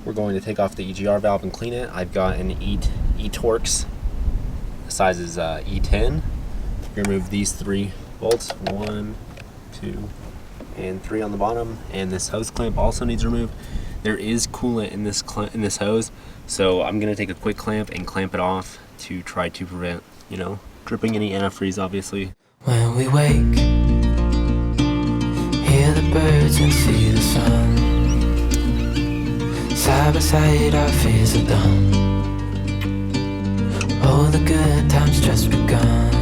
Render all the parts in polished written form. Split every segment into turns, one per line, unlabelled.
we're going to take off the EGR valve and clean it. I've got an E-Torx, the size is E10. Remove these 3 bolts, 1, 2, and 3 on the bottom, and this hose clamp also needs removed. There is coolant in this hose, so I'm gonna take a quick clamp and clamp it off to try to prevent, you know, dripping any antifreeze, obviously.
When we wake, hear the birds and see the sun. Side by side our fears are done. Oh, the good times just begun.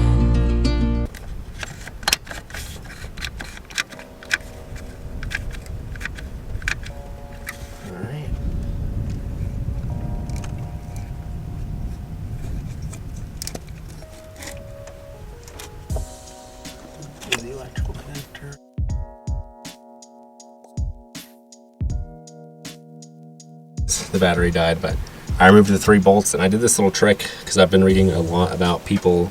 Alright. Here's the electrical connector. The battery died, but I removed the 3 bolts, and I did this little trick because I've been reading a lot about people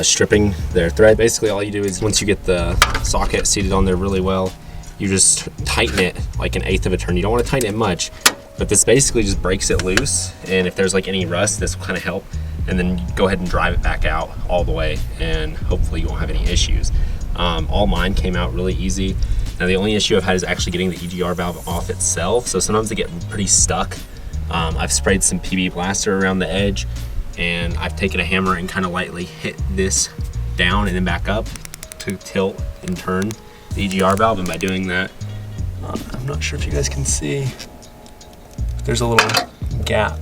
stripping their thread. Basically all you do is once you get the socket seated on there really well, you just tighten it like 1/8 of a turn. You don't want to tighten it much, but this basically just breaks it loose, and if there's like any rust, this will kind of help, and then you go ahead and drive it back out all the way, and hopefully you won't have any issues. All mine came out really easy. Now the only issue I've had is actually getting the EGR valve off itself, so sometimes they get pretty stuck. I've sprayed some PB Blaster around the edge, and I've taken a hammer and kind of lightly hit this down and then back up to tilt and turn the EGR valve, and by doing that, I'm not sure if you guys can see, there's a little gap.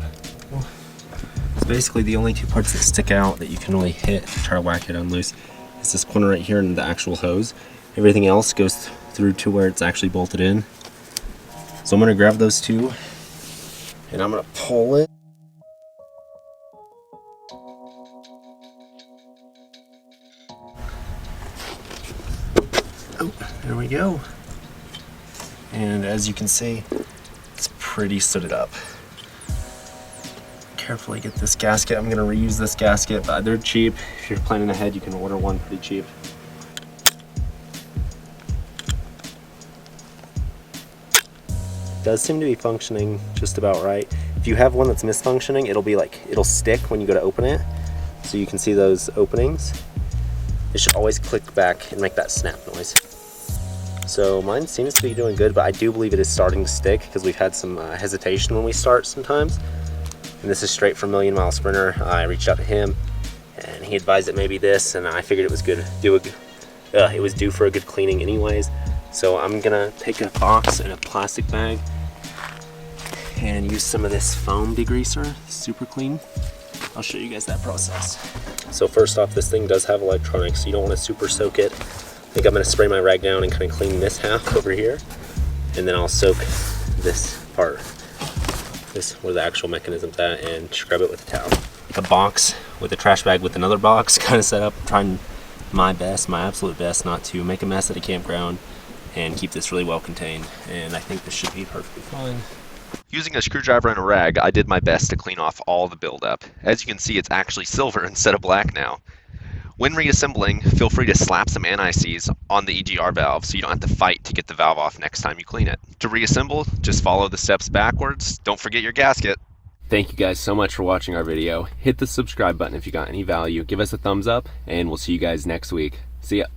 It's basically the only 2 parts that stick out that you can really hit to try to whack it on loose. It's this corner right here and the actual hose. Everything else goes through to where it's actually bolted in. So I'm gonna grab those 2 and I'm gonna pull it. Oh, there we go. And as you can see, it's pretty stood up. Carefully get this gasket. I'm gonna reuse this gasket, but they're cheap. If you're planning ahead, you can order one pretty cheap. Does seem to be functioning just about right. If you have one that's misfunctioning, it'll stick when you go to open it. So you can see those openings. It should always click back and make that snap noise. So mine seems to be doing good, but I do believe it is starting to stick because we've had some hesitation when we start sometimes. And this is straight from Million Mile Sprinter. I reached out to him and he advised it maybe this, and I figured it was good. It was due for a good cleaning anyways. So I'm gonna take a box and a plastic bag and use some of this foam degreaser, super clean. I'll show you guys that process. So first off, this thing does have electronics, so you don't want to super soak it. I think I'm gonna spray my rag down and kind of clean this half over here, and then I'll soak this part, this where the actual mechanism's at, and scrub it with a towel. A box with a trash bag with another box kind of set up. I'm trying my absolute best not to make a mess at a campground and keep this really well contained, and I think this should be perfectly fine.
Using a screwdriver and a rag, I did my best to clean off all the buildup. As you can see, it's actually silver instead of black now. When reassembling, feel free to slap some anti-seize on the EGR valve so you don't have to fight to get the valve off next time you clean it. To reassemble, just follow the steps backwards. Don't forget your gasket.
Thank you guys so much for watching our video. Hit the subscribe button if you got any value. Give us a thumbs up, and we'll see you guys next week. See ya.